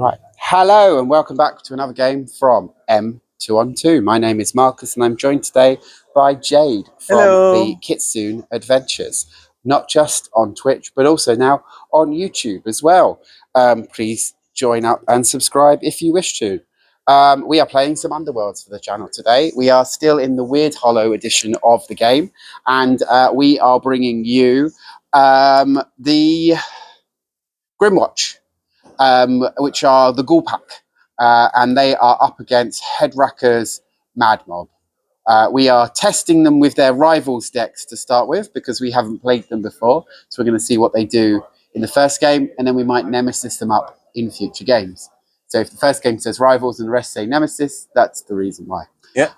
Right. Hello and welcome back to another game from M2on2. My name is Marcus and I'm joined today by Jade from the Kitsune Adventures. Not just on Twitch, but also now on YouTube as well. Please join up and subscribe if you wish to. We are playing some Underworlds for the channel today. We are still in the Weird Hollow edition of the game, and we are bringing you the Grymwatch, which are the Ghoul Pack, and they are up against Headrakka's MadMob. We are testing them with their rivals decks to start with because we haven't played them before, so we're going to see what they do in the first game, and then we might nemesis them up in future games. So if the first game says rivals and the rest say nemesis, that's the reason why. Yeah.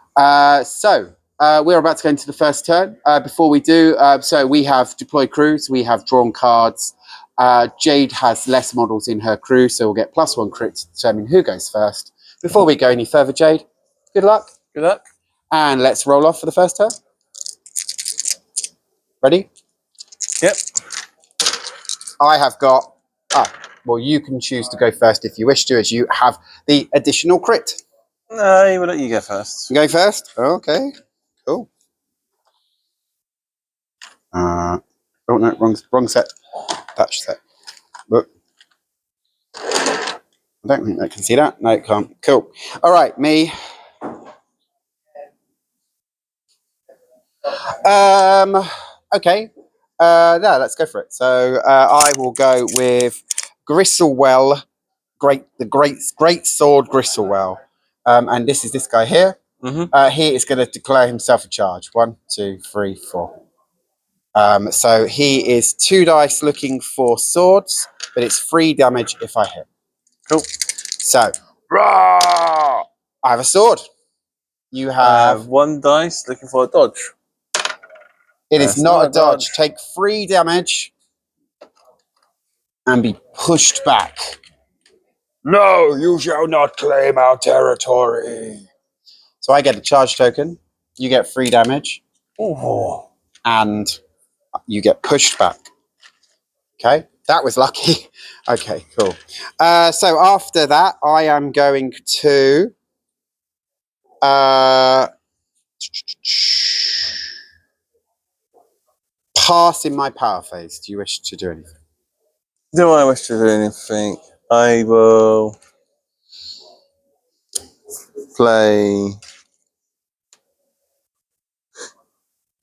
We're about to go into the first turn. Before we do, so we have deployed crews, we have drawn cards. Jade has less models in her crew, so we'll get +1 crit to determine who goes first. Before we go any further, Jade, good luck. Good luck. And let's roll off for the first turn. Ready? Yep. I have got... well, you can choose to go first if you wish to, as you have the additional crit. No, we'll let you go first. You go first? Okay, cool. Oh, no, wrong set. Patch set. Look. I don't think I can see that. No, it can't. Cool. All right, me. Okay. No, let's go for it. So I will go with Gristlewell, the great sword Gristlewell, and this is this guy here. He is going to declare himself a charge. 1, 2, 3, 4. So he is 2 dice looking for swords, but it's 3 damage if I hit. Cool. So, rah! I have a sword. You have 1 dice looking for a dodge. It is not a dodge. Take 3 damage and be pushed back. No, you shall not claim our territory. So I get a charge token. You get 3 damage. Ooh. And you get pushed back. Okay, that was lucky. Okay, cool. So after that, I am going to... pass in my power phase. Do you wish to do anything? Do I wish to do anything? I will play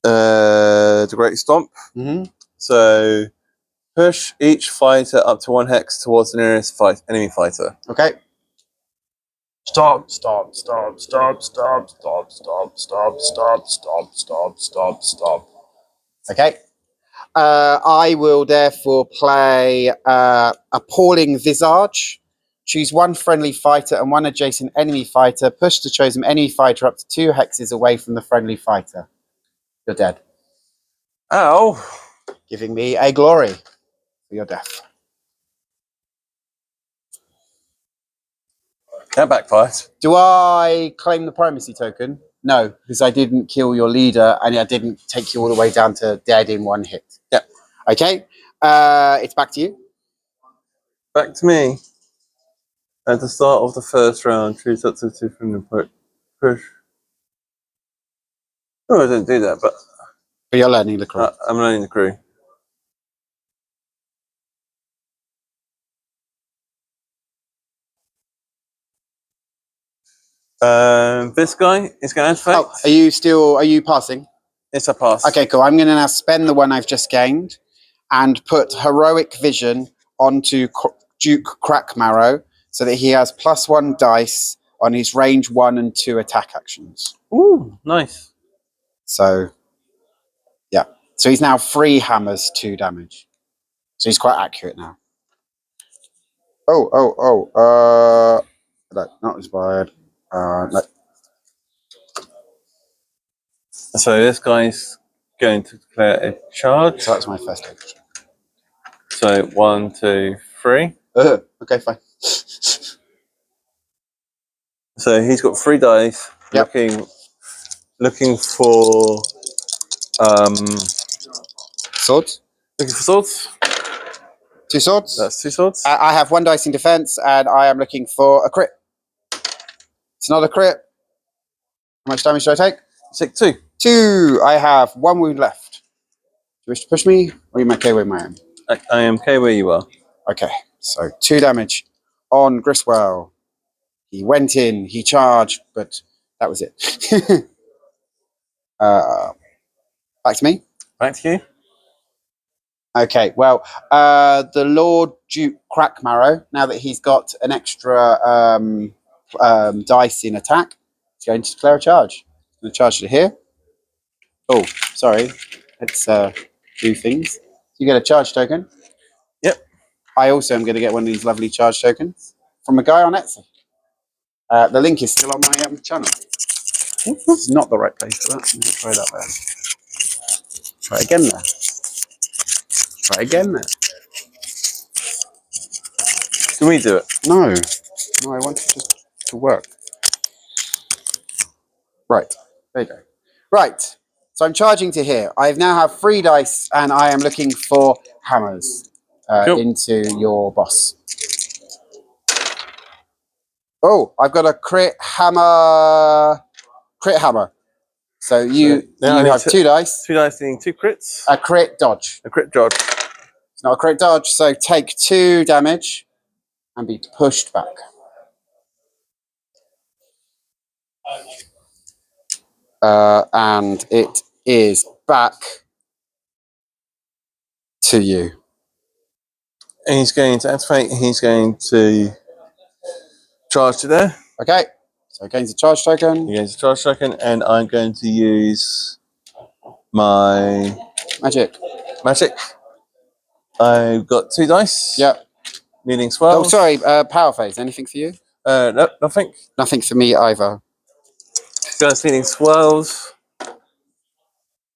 the Great Stomp. So push each fighter up to 1 hex towards the nearest enemy fighter. Okay. Stop, stop, stop, stop, stop, stop, stop, stop, stop, stop, stop, stop, stop. Okay. I will therefore play Appalling Visage. Choose 1 friendly fighter and 1 adjacent enemy fighter. Push the chosen enemy fighter up to 2 hexes away from the friendly fighter. You're dead. Ow. Giving me a glory for your death. That backfired. Do I claim the primacy token? No, because I didn't kill your leader and I didn't take you all the way down to dead in 1 hit. Yep. Okay. It's back to you. Back to me. At the start of the first round, choose up to 2 from the push. Oh, I didn't do that, but you're learning the crew. I'm learning the crew. This guy is going to affect. Oh, are you passing? It's a pass. Okay, cool. I'm going to now spend the 1 I've just gained and put Heroic Vision onto Duke Crackmarrow so that he has +1 dice on his range 1 and 2 attack actions. Ooh, nice. So, yeah. So he's now 3 hammers, 2 damage. So he's quite accurate now. No, not inspired. No. So this guy's going to declare a charge. So that's my first action. So 1, 2, 3. Okay, fine. So he's got 3 dice. Yep. Looking for Swords. Looking for swords. 2 swords. That's 2 swords. I have 1 dice in defense, and I am looking for a crit. It's not a crit. How much damage do I take? Take 2. 2. I have 1 wound left. Do you wish to push me, or are you okay where I am? I am okay where you are. Okay, so 2 damage on Griswell. He went in, he charged, but that was it. Back to me. Back to you. Okay, well, the Lord Duke Crackmarrow, now that he's got an extra dice in attack, he's going to declare a charge. I'm going to charge to here. Oh, sorry. Let's do things. You get a charge token. Yep. I also am going to get one of these lovely charge tokens from a guy on Etsy. The link is still on my channel. It's not the right place for that. I'm going to try that there. Try again there. Try again there. Can we do it? No. No, I want it just to work. Right. There you go. Right. So I'm charging to here. I now have 3 dice, and I am looking for hammers Cool. into your boss. Oh, I've got a crit hammer. Crit hammer. So you have 2 dice. 2 dice needing 2 crits. A crit dodge. A crit dodge. It's not a crit dodge, so take 2 damage and be pushed back. And it is back to you. And he's going to activate. He's going to charge to there. Okay. So gains a charge token. He gains a charge token, and I'm going to use my Magic. magic. I've got 2 dice. Yep. Needing swells. Oh, sorry. Power phase. Anything for you? No, nothing. Nothing for me either. Guys needing swells.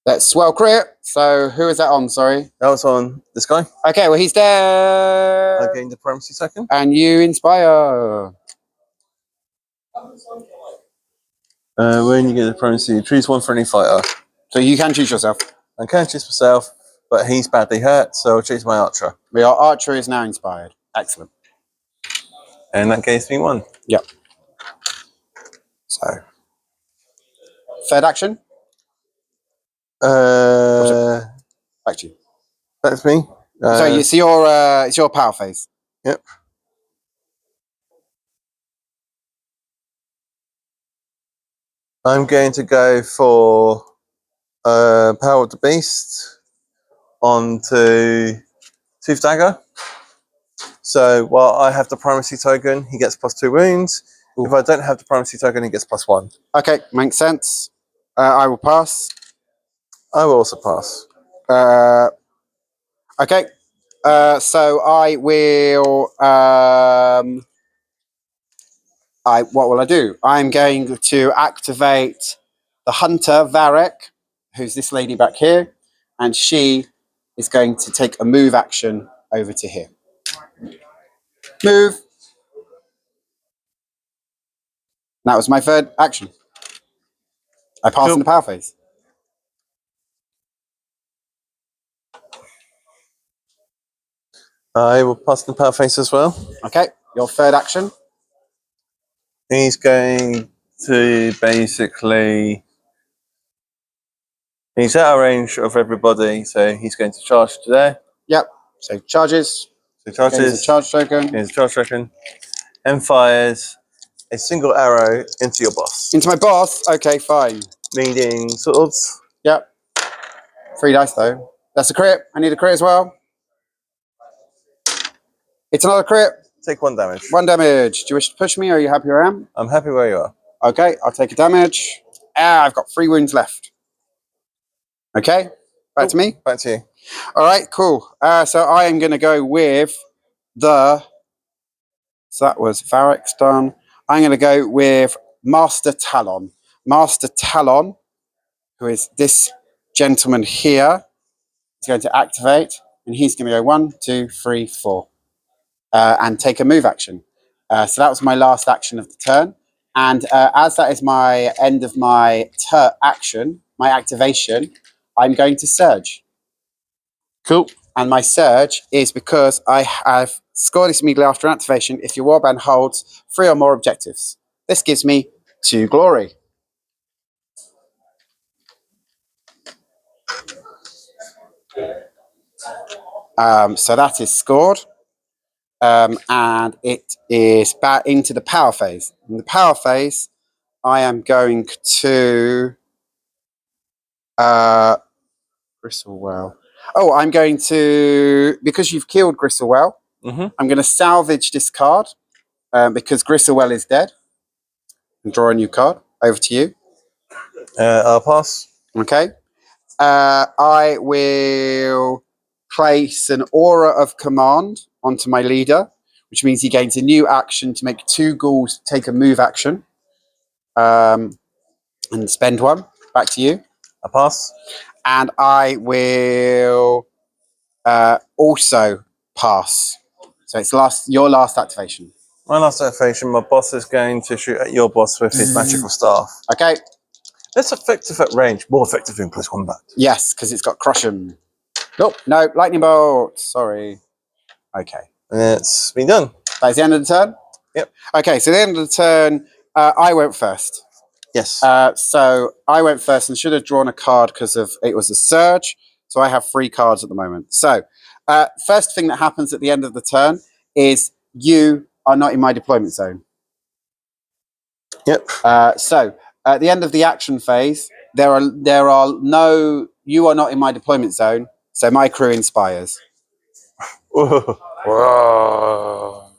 That's swell crit. So who is that on? Sorry. That was on this guy. Okay. Well, he's there. I gained the primacy token. And you inspire. When you get the primacy, choose one for any fighter. So you can choose yourself. I can choose myself, but he's badly hurt, so I'll choose my archer. Our archer is now inspired. Excellent. And that gives me 1. Yep. So, third action. Back to you. That's me. So it's your power phase. Yep. I'm going to go for Power of the Beast onto Tooth Dagger. So while I have the primacy token, he gets +2 wounds. Ooh. If I don't have the primacy token, he gets +1. Okay, makes sense. I will pass. I will also pass. Okay. So I will. What will I do? I'm going to activate the hunter Varek, who's this lady back here, and she is going to take a move action over to here. Move. That was my third action. I pass in the power phase. I will pass in the power phase as well. Okay, your third action. He's going to basically... He's out of range of everybody, so he's going to charge to there. Yep. So charges. So charges. Gains a charge token. Gains a charge token. And fires a single arrow into your boss. Into my boss? Okay, fine. Needing swords. Yep. 3 dice though. That's a crit. I need a crit as well. It's another crit. Take 1 damage. 1 damage. Do you wish to push me, or are you happy where I am? I'm happy where you are. Okay, I'll take a damage. I've got 3 wounds left. Okay, back to me. Back to you. All right, cool. So I am going to go with the... So that was Varek's done. I'm going to go with Master Talon. Master Talon, who is this gentleman here, is going to activate, and he's going to go 1, 2, 3, 4, and take a move action. So that was my last action of the turn. And as that is my end of my action, my activation, I'm going to surge. Cool. And my surge is because I have scored this immediately after activation if your warband holds 3 or more objectives. This gives me 2 glory. So that is scored. And it is back into the power phase. In the power phase, I am going to Gristlewell. Oh, I'm going to, because you've killed Gristlewell, I'm going to salvage this card because Gristlewell is dead. And draw a new card. Over to you. I'll pass. Okay. I will place an Aura of Command onto my leader, which means he gains a new action to make 2 ghouls take a move action. And spend 1. Back to you. I pass. And I will also pass. So it's your last activation. My last activation, my boss is going to shoot at your boss with his magical staff. Okay. Less effective at range, more effective in close combat. Yes, because it's got Crush 'em. Nope, no, Lightning Bolt. Sorry. Okay. And it's been done. That's the end of the turn? Yep. Okay, so the end of the turn, I went first. Yes. So I went first and should have drawn a card because it was a surge. So I have 3 cards at the moment. So first thing that happens at the end of the turn is you are not in my deployment zone. Yep. So at the end of the action phase, you are not in my deployment zone. So my crew inspires. Whoa.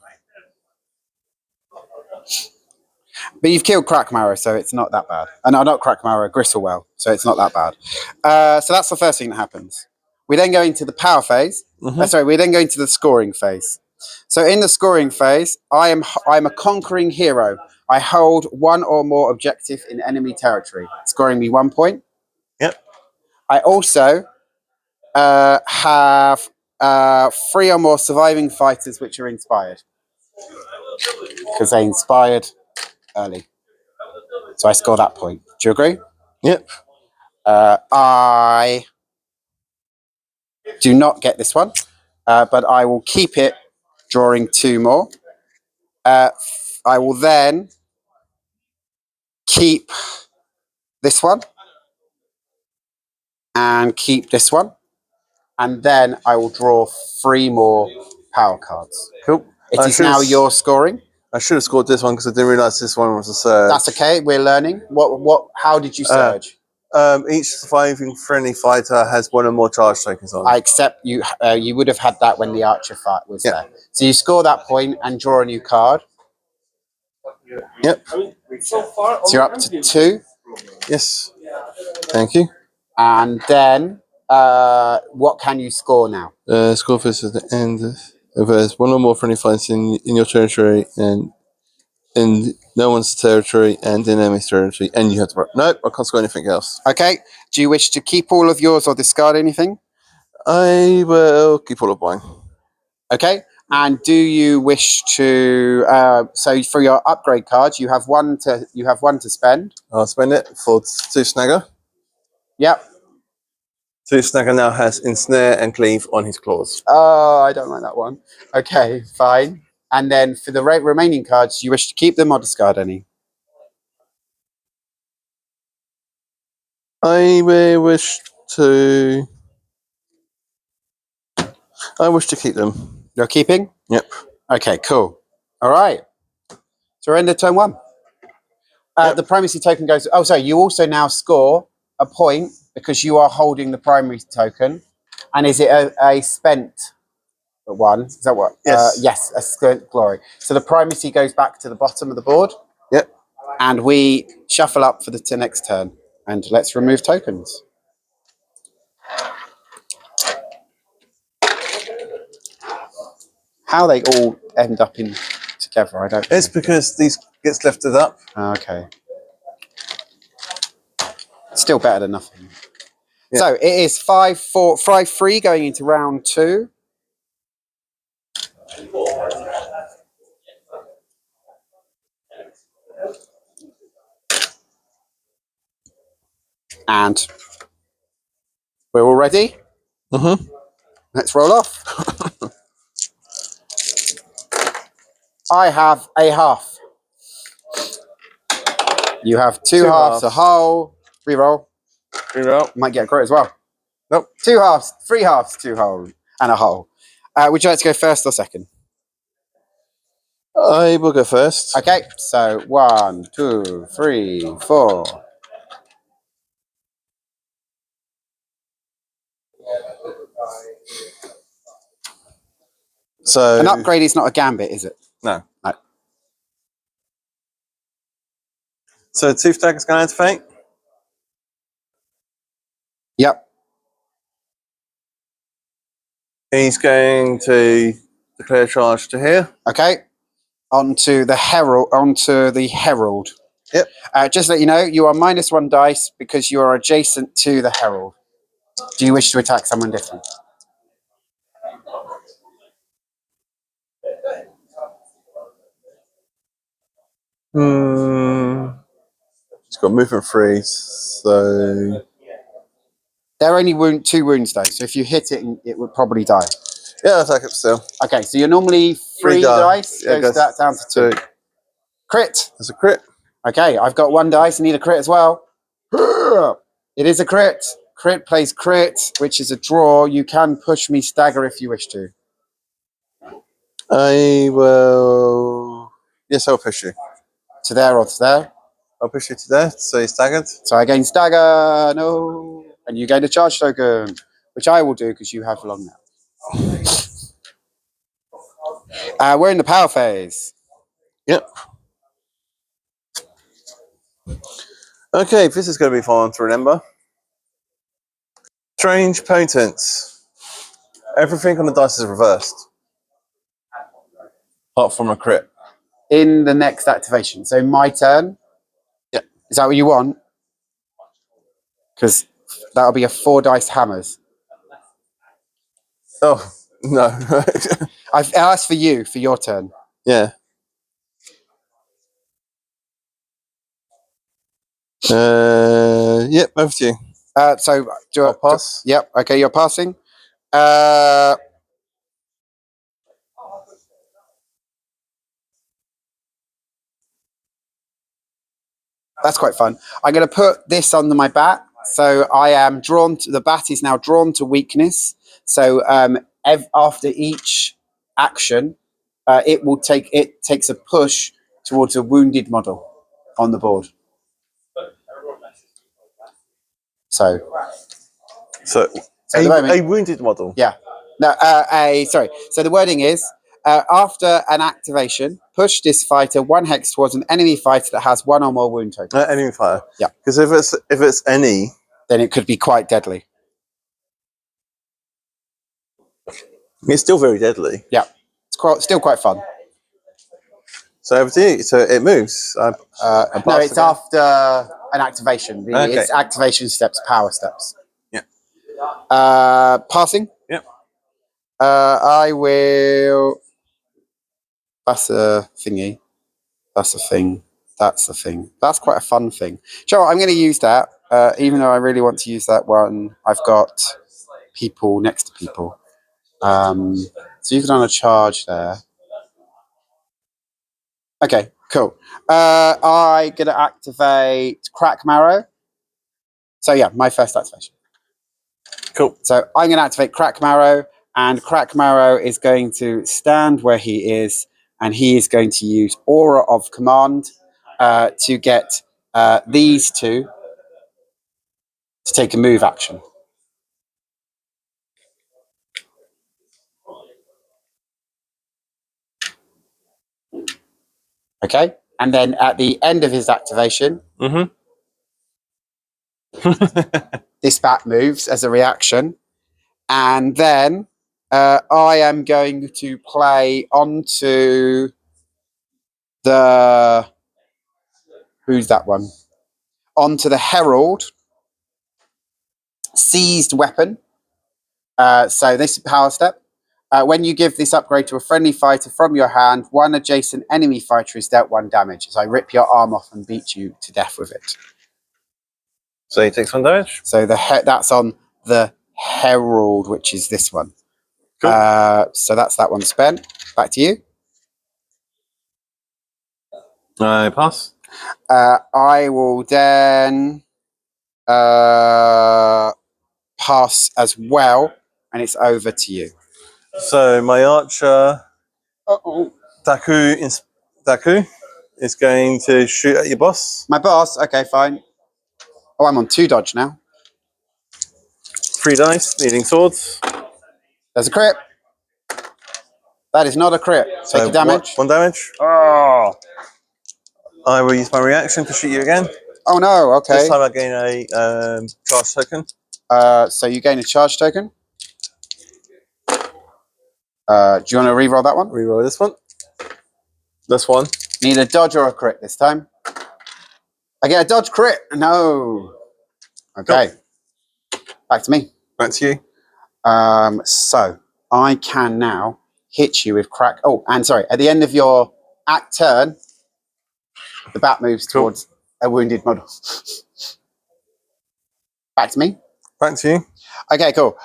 But you've killed Crackmarrow, so it's not that bad. No, not Crackmarrow, Gristlewell, so it's not that bad. So that's the first thing that happens. We then go into the power phase. We then go into the scoring phase. So in the scoring phase, I'm a conquering hero. I hold 1 or more objective in enemy territory, scoring me 1 point. Yep. I also have 3 or more surviving fighters which are inspired. Because they inspired early. So I score that point. Do you agree? Yep. I do not get this one, but I will keep it, drawing 2 more. I will then keep this one and keep this one. And then I will draw 3 more power cards. Cool. It is now your scoring. I should have scored this one because I didn't realise this one was a surge. That's okay. We're learning. How did you surge? Each surviving friendly fighter has 1 or more charge tokens on. I accept you. You would have had that when the archer fight was there. So you score that point and draw a new card. Yep. So you're up to 2. Yes. Thank you. And then, what can you score now? Score this at the end. If there's 1 or more friendly fights in your territory and in no one's territory and in enemy's territory, and you have to. Nope, I can't score anything else. Okay. Do you wish to keep all of yours or discard anything? I will keep all of mine. Okay. And do you wish to? So for your upgrade cards, you have one to spend. I'll spend it for 2 snagger. Yep. 2 snagger now has ensnare and cleave on his claws. Oh, I don't like that one. Okay, fine. And then for the remaining cards, do you wish to keep them or discard any? I wish to keep them. You're keeping? Yep. Okay, cool. All right. So we're into turn 1. The primacy token goes. Oh, sorry. You also now score a point because you are holding the primary token. And is it a spent one? Is that what? Yes. Yes, a spent glory. So the primacy goes back to the bottom of the board. Yep. And we shuffle up for the next turn. And let's remove tokens. How they all end up in together, I don't know. It's because these gets lifted up. Okay. Still better than nothing. Yeah. So it is 5-3 going into round 2. And we're all ready? Let's roll off. I have a half. You have two halves, a whole. Reroll. Reroll. Might get a crit as well. Nope. 2 halves, 3 halves, 2 whole, and a whole. Would you like to go first or second? I will go first. Okay, so 1, 2, 3, 4. So An upgrade is not a gambit, is it? No. No. So Tooth Dagger's going to activate. Yep. He's going to declare charge to here. Okay. Onto the herald. Yep. Just to let you know, you are -1 dice because you are adjacent to the herald. Do you wish to attack someone different? He's got movement 3, so They're only 2 wounds though, so if you hit it, it would probably die. yeah, I'll attack it still. Okay, so you're normally 3 dice, Yeah, goes that down to 2. Crit. There's a crit. Okay, I've got 1 dice. I need a crit as well. It is a crit. Crit plays crit, which is a draw. You can push me stagger if you wish to. I will. Yes, I'll push you. To there or to there. I'll push you to there, so you're staggered. So I gain stagger. No. And you gain a charge token, which I will do because you have long now. We're in the power phase. Yep. Okay, this is going to be fun to remember. Strange potence. Everything on the dice is reversed. Apart from a crit. In the next activation. So my turn. Yeah. Is that what you want? Because that'll be a 4 dice hammers. Oh, no. I've asked for you, for your turn. Yeah. Yep, over to you. So I'll pass. Yep. Okay, you're passing. That's quite fun. I'm going to put this under my bat. So I am drawn to the bat is now drawn to weakness. So after each action, it takes a push towards a wounded model on the board. So a wounded model. Yeah. No. Sorry. So the wording is after an activation, push this fighter 1 hex towards an enemy fighter that has 1 or more wound tokens. Enemy fighter. Yeah. Because if it's any, then it could be quite deadly. It's still very deadly. Yeah. It's still quite fun. So over to you. So it moves. No, it's after an activation. It's activation steps, power steps. Yeah. Passing. Yep. I will. That's a thingy. That's a thing. That's a thing. That's quite a fun thing. Sure, I'm going to use that. Even though I really want to use that one, I've got people next to people. So you can on a charge there. Okay, cool. I'm going to activate Crack Marrow. So yeah, my first activation. Cool. So I'm going to activate Crack Marrow, and Crack Marrow is going to stand where he is, and he is going to use Aura of Command to get these two to take a move action. Okay, and then at the end of his activation, this bat moves as a reaction, and then I am going to play onto the who's that one? Onto the Herald seized weapon. So this is power step. When you give this upgrade to a friendly fighter from your hand, 1 adjacent enemy fighter is dealt 1 damage. So I rip your arm off and beat you to death with it. So he takes 1 damage? So that's on the Herald, which is this one. Cool. So that's that one spent. Back to you. I pass. I will then pass as well, and it's over to you. So my archer, Daku is going to shoot at your boss. My boss. Okay, fine. Oh, I'm on 2 dodge now. 3 dice, needing swords. There's a crit. That is not a crit. So Take your damage. 1 damage. Oh. I will use my reaction to shoot you again. Oh no. Okay. This time I gain a charge token. So you gain a charge token. Do you want to re-roll that one? Reroll this one. This one. Need a dodge or a crit this time. I get a dodge crit. No. Okay. Cool. Back to me. Back to you. So I can now hit you with crack. Oh, and sorry. At the end of your act turn, the bat moves towards a wounded model. Back to me. Back to you. Okay, cool.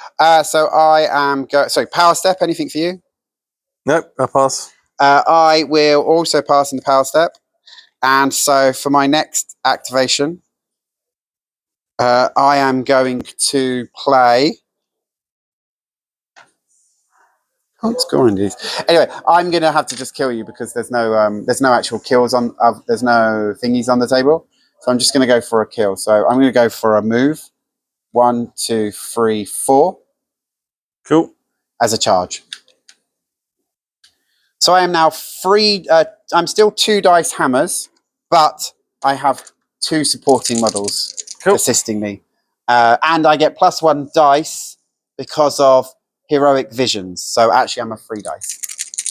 So I am sorry, power step. Anything for you? Nope, I pass. I will also pass in the power step. And so for my next activation, I am going to play. Can't score in these. Anyway, I'm going to have to just kill you because there's no actual kills on. There's no thingies on the table, so I'm just going to go for a kill. So I'm going to go for a move. 1, 2, 3, 4. Cool. As a charge. So I am now free. I'm still 2 dice hammers, but I have 2 supporting models assisting me, and I get +1 dice because of heroic visions. So actually, I'm a 3 dice.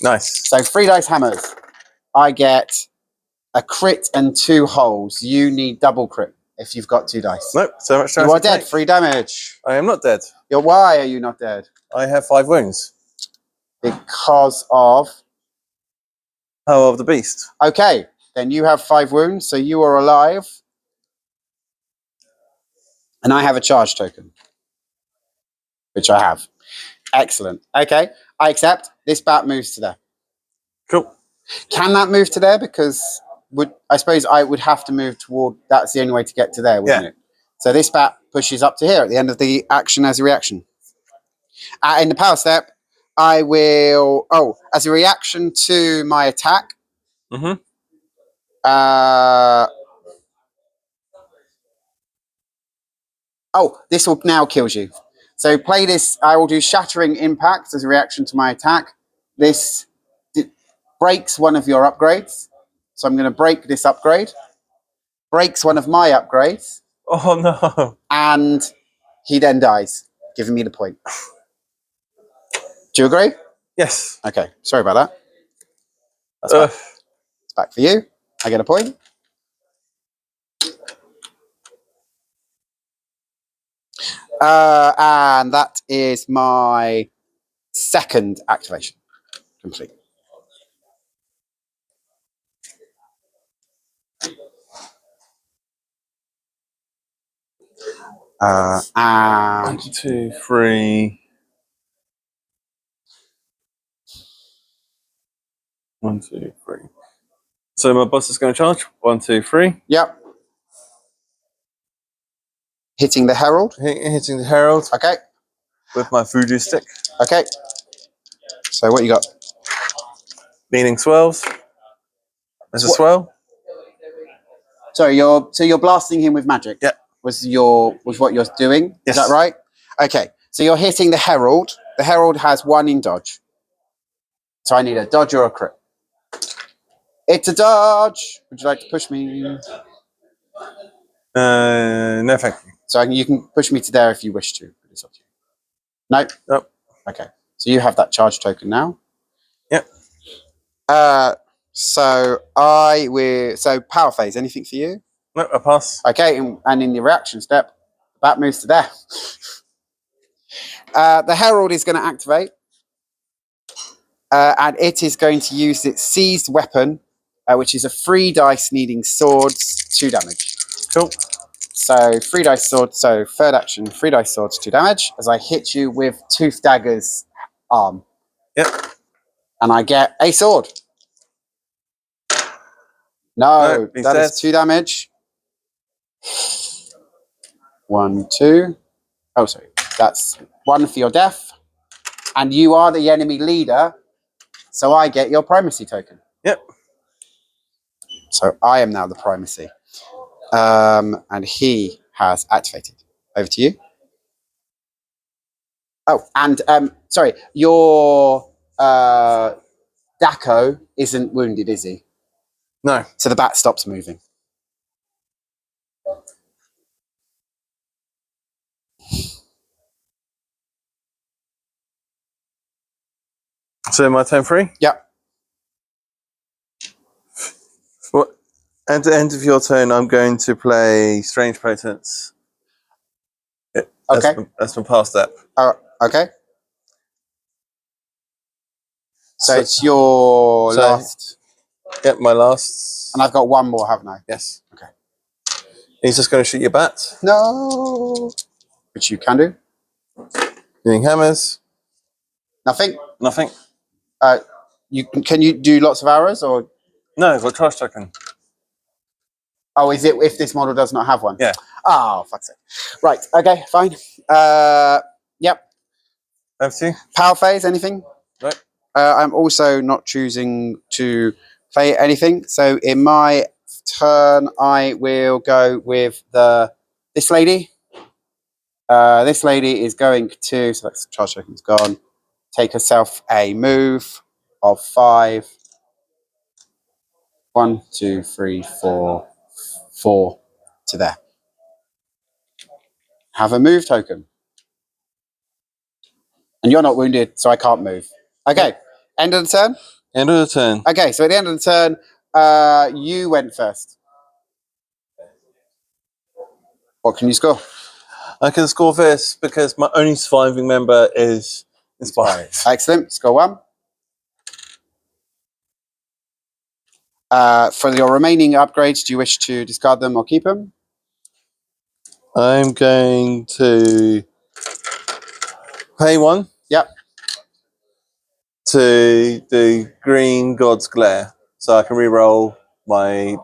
Nice. So 3 dice hammers. I get a crit and 2 holes. You need double crit if you've got 2 dice. Nope. So much damage. You are dead. 3 damage. I am not dead. Why are you not dead? I have 5 wounds. Because of Power of the Beast. Okay, then you have 5 wounds, so you are alive. And I have a charge token, which I have. Excellent. Okay, I accept. This bat moves to there. Cool. Can that move to there? Because I suppose I would have to move toward. That's the only way to get to there, wouldn't it? So this bat pushes up to here at the end of the action as a reaction. In the power step, I will. Oh, as a reaction to my attack. Mm-hmm. Oh, this will now kills you. So play this. I will do Shattering Impact as a reaction to my attack. This breaks one of your upgrades. So I'm going to break this upgrade. Breaks one of my upgrades. Oh, no. And he then dies, giving me the point. Do you agree? Yes. Okay. Sorry about that. That's back. It's back for you. I get a point. And that is my second activation. Complete. And 1, 2, 3. 1, 2, 3. So my boss is going to charge. 1, 2, 3. Yep. Hitting the herald. Hitting the herald. Okay. With my voodoo stick. Okay. So what you got? Meaning swells. There's a swell. Sorry, you're blasting him with magic. Yeah. Was what you're doing? Yes. Is that right? Okay. So you're hitting the herald. The herald has 1 in dodge. So I need a dodge or a crit. It's a dodge. Would you like to push me? No, thank you. So you can push me to there if you wish to. But it's up to you. No. Nope. Okay. So you have that charge token now. Yep. So I will. So power phase. Anything for you? Nope, I pass. Okay, and in the reaction step, the bat moves to there. The herald is going to activate, and it is going to use its seized weapon, which is a 3 dice needing swords, 2 damage. Cool. So 3 dice swords. So third action, 3 dice swords, 2 damage. As I hit you with tooth daggers arm. Yep. And I get a sword. No, he's that dead. is 2 damage. 1, 2. Oh, sorry. That's 1 for your death. And you are the enemy leader, so I get your primacy token. Yep. So I am now the primacy. And he has activated. Over to you. Oh, and sorry, your Daco isn't wounded, is he? No. So the bat stops moving. So my turn 3? Yep. What? At the end of your turn, I'm going to play Strange Potence. Okay. That's my past step. Okay. So it's your last. Yep, my last. And I've got 1 more, haven't I? Yes. Okay. He's just going to shoot your bat. No. Which you can do. Doing hammers. Nothing. Nothing. Can you do lots of arrows or? No, I've got charge token. Oh, is it if this model does not have one? Yeah. Oh, fuck's sake. Right. Okay. Fine. Yep. Over to you. Power phase. Anything? No. I'm also not choosing to play anything. So in my turn, I will go with this lady. This lady is going to, so that's charge token's gone, take herself a move of 5. 1, 2, 3, 4, 4 to there. Have a move token. And you're not wounded, so I can't move. Okay, Yep. End of the turn? End of the turn. Okay, so at the end of the turn, you went first. What can you score? I can score this because my only surviving member is inspired. Excellent, score 1. For your remaining upgrades, do you wish to discard them or keep them? I'm going to pay 1. Yep. To do Green God's Glare, so I can reroll my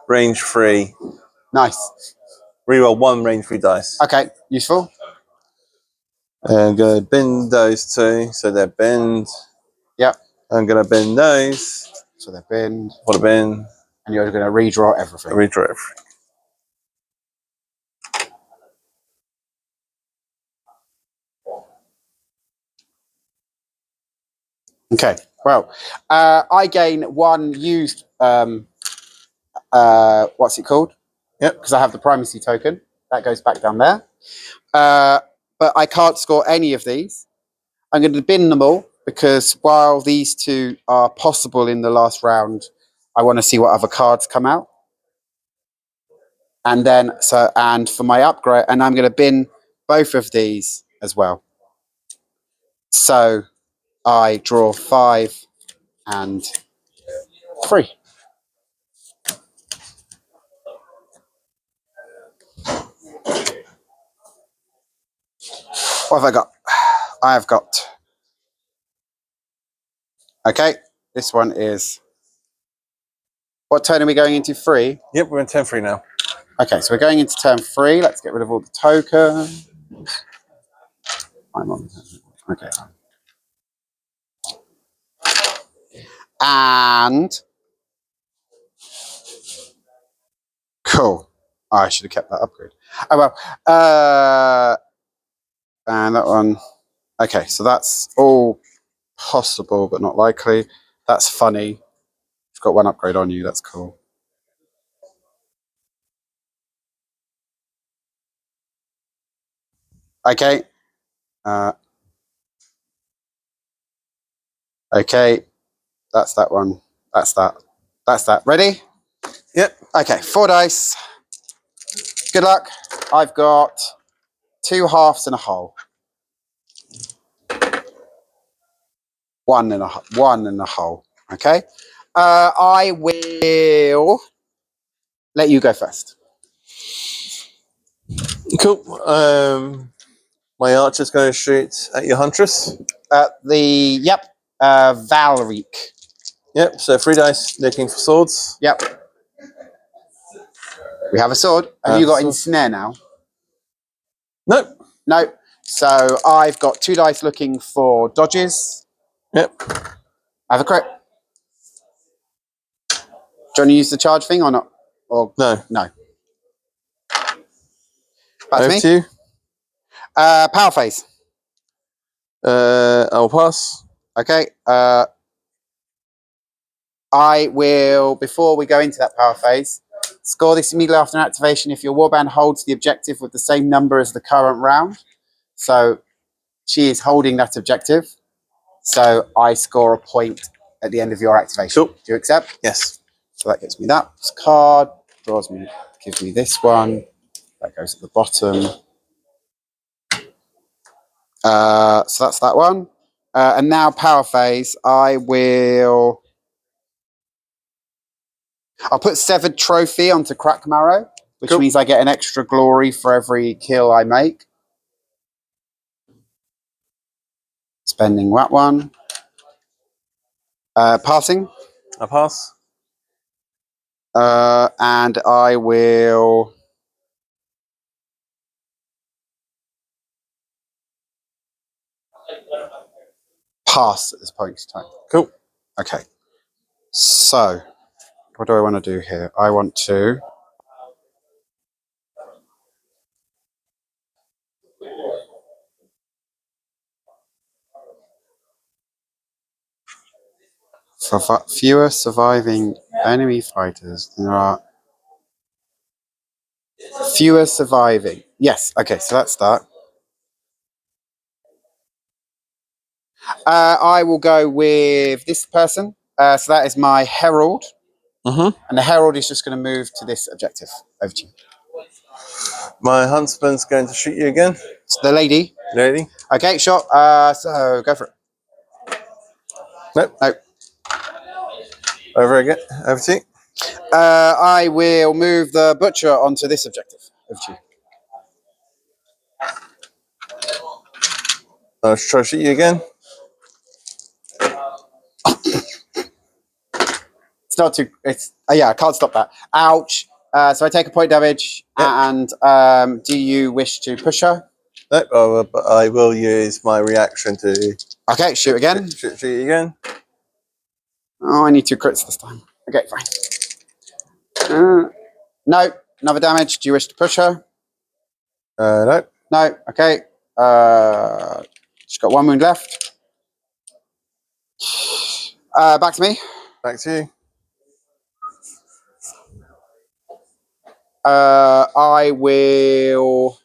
range 3. Nice. Reroll 1 range 3 dice. Okay, useful. And I'm going to bend those 2, so they're bend. Yep. I'm going to bend those. So they're binned. For the bin. And you're going to redraw everything. Redraw everything. Okay, well, I gain 1 used, what's it called? Yep. Because I have the primacy token. That goes back down there. But I can't score any of these. I'm going to bin them all because while these 2 are possible in the last round, I want to see what other cards come out. And then, and for my upgrade, and I'm going to bin both of these as well. So I draw 5 and 3. What have I got? I have got. Okay, this one is. What turn are we going into? 3? Yep, we're in 10-3 now. Okay, so we're going into turn 3. Let's get rid of all the tokens. I'm on. Okay. And. Cool. Oh, I should have kept that upgrade. Oh, well. And that one. Okay, so that's all possible, but not likely. That's funny. You've got 1 upgrade on you. That's cool. Okay. Okay. That's that one. That's that. That's that. Ready? Yep. Okay, 4 dice. Good luck. I've got 2 halves and a whole. 1 and a whole. Okay. I will let you go first. Cool. My archer's going to shoot at your huntress. Valric. Yep, so 3 dice looking for swords. Yep. We have a sword. Have you got ensnare now? Nope. No. So I've got 2 dice looking for dodges. Yep. I have a crit. Do you want to use the charge thing or not? Or No. No. Back to me. To you. Power phase. I'll pass. Okay. I will, before we go into that power phase, score this immediately after an activation if your warband holds the objective with the same number as the current round. So she is holding that objective. So I score a point at the end of your activation. Cool. Do you accept? Yes. So that gives me that card, gives me this one. That goes at the bottom. So that's that one. And now power phase, I'll put Severed Trophy onto Crack Marrow, which means I get an extra glory for every kill I make. Spending that one. Passing. I pass. And I will... pass at this point in time. Cool. Okay. So, what do I want to do here? I want to... For fewer surviving enemy fighters, there are fewer surviving. Yes, okay, so that's that. I will go with this person. So that is my Herald. Mm-hmm. And the Herald is just going to move to this objective. Over to you. My huntsman's going to shoot you again. So the lady. Lady. Okay, shot. So go for it. Nope. Nope. Over again. Over to you. I will move the butcher onto this objective. Over to you. I'll try to shoot you again. It's not too. It's yeah. I can't stop that. Ouch. So I take a point damage. Yep. And do you wish to push her? Nope. But I will use my reaction to. Okay. Shoot again. Shoot you again. Oh, I need 2 crits this time. Okay, fine. No. Another damage. Do you wish to push her? Nope. No. Okay. She's got 1 wound left. Back to me. Back to you. I will.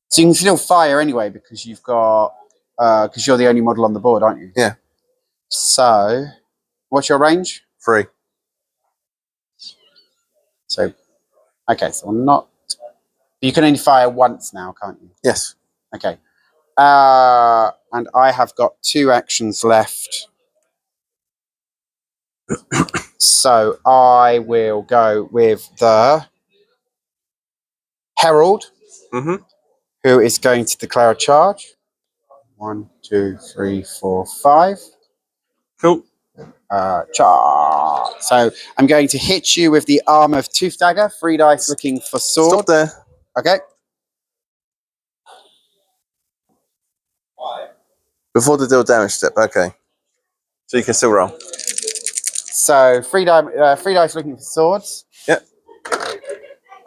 So you can still fire anyway because you've got because you're the only model on the board, aren't you? Yeah. So, what's your range? 3. So, okay, so I'm not. You can only fire once now, can't you? Yes. Okay. And I have got 2 actions left. So I will go with the Herald, Mm-hmm. who is going to declare a charge. 1, 2, 3, 4, 5. Cool. Charge. So I'm going to hit you with the arm of Tooth Dagger. 3 dice looking for sword. Stop there. Okay. Before the deal damage step. Okay. So you can still roll. So 3 dice looking for swords. Yep.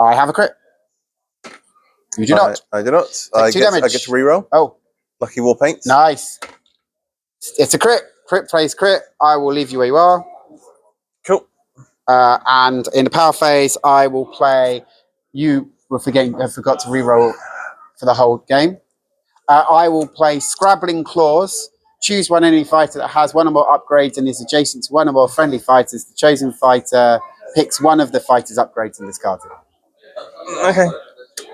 I have a crit. You do not. I do not. Take 2 damage. I get to reroll. Oh. Lucky War Paint. Nice. It's a crit. Crit plays crit. I will leave you where you are. Cool. And in the power phase, I will play. You were forgot to reroll for the whole game. I will play Scrabbling Claws. Choose one enemy fighter that has 1 or more upgrades and is adjacent to 1 or more friendly fighters. The chosen fighter picks 1 of the fighter's upgrades and discards it. Okay.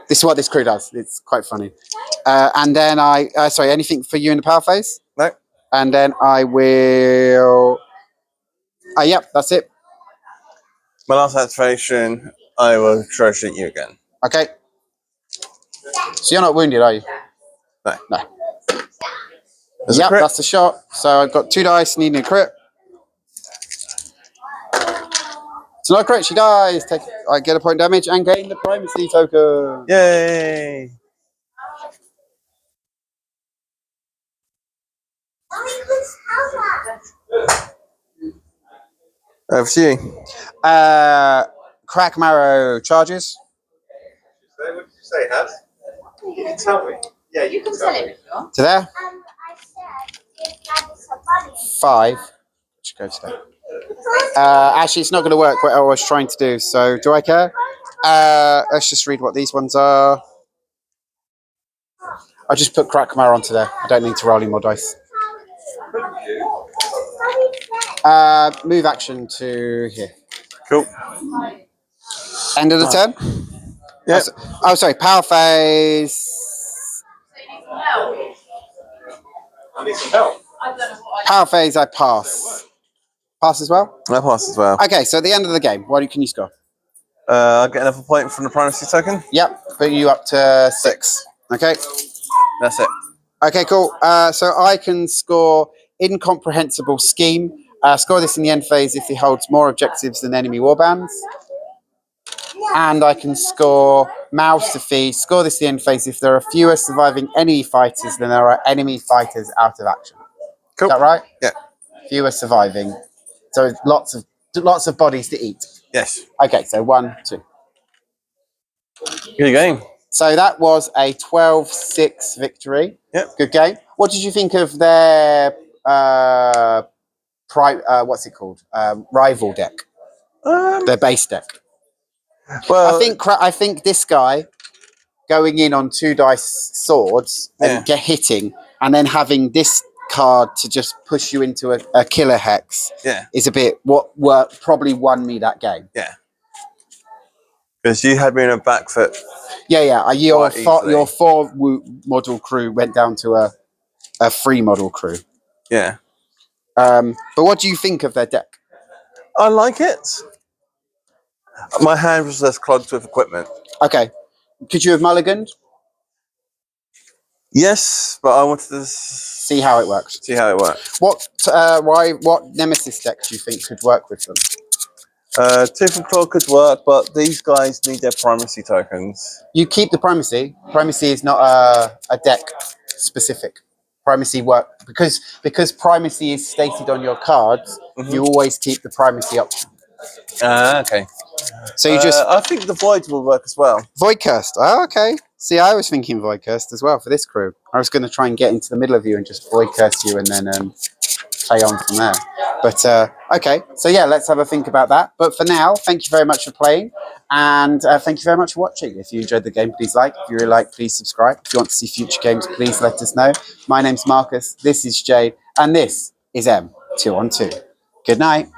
This is what this crew does. It's quite funny. And then sorry, anything for you in the power phase? No. And then I will. Yep, that's it. My last activation, I will try to shoot you again. Okay. So you're not wounded, are you? No. No. There's a Yep, crit. that's the shot. So I've got 2 dice, needing a crit. It's not a crit, she dies. I get a point damage and gain the primacy token. Yay! Over to you. Crack Marrow charges. What did you say, Haz? You can tell me. Yeah, you can tell me. To there. 5. Which goes there. Actually, it's not going to work what I was trying to do, so do I care? Let's just read what these ones are. I'll just put Crack Marrow onto there. I don't need to roll any more dice. Move action to here. Cool. End of the turn? Yep. Oh, sorry. Power phase. I need some help. Power phase, I pass. Pass as well? I pass as well. Okay, so at the end of the game, what can you score? I'll get another point from the primacy token. Yep, put you up to 6. Okay. That's it. Okay, cool. So I can score Incomprehensible Scheme. Score this in the end phase if it holds more objectives than enemy warbands. And I can score Mouse to Feed. Score this in the end phase if there are fewer surviving enemy fighters than there are enemy fighters out of action. Cool. Is that right? Yeah. Fewer surviving. So lots of bodies to eat. Yes. Okay, so 1, 2. Good game. So that was a 12-6 victory. Yep. Good game. What did you think of their what's it called? Rival deck. Their base deck. Well, I think this guy going in on 2 dice swords and hitting, and then having this card to just push you into a killer hex. Yeah. Is a bit probably won me that game. Yeah. Because you had me in a back foot. Yeah. Your 4 model crew went down to a 3 model crew. Yeah. But what do you think of their deck? I like it. My hand was less clogged with equipment. Okay. Could you have mulliganed? Yes, but I wanted to See how it works. What Nemesis deck do you think could work with them? Tooth and Claw could work, but these guys need their primacy tokens. You keep the primacy. Primacy is not a deck specific. Primacy work because primacy is stated on your cards. Mm-hmm. You always keep the primacy option. Okay. So you just. I think the Void will work as well. Void Cursed. Oh, okay. See, I was thinking Void Cursed as well for this crew. I was going to try and get into the middle of you and just Void Curse you and then play on from there. But okay, so yeah, let's have a think about that. But for now, thank you very much for playing, and thank you very much for watching. If you enjoyed the game, please like. If you really like, please subscribe. If you want to see future games, please let us know. My name's Marcus. This is Jade, and this is M2on2. Good night.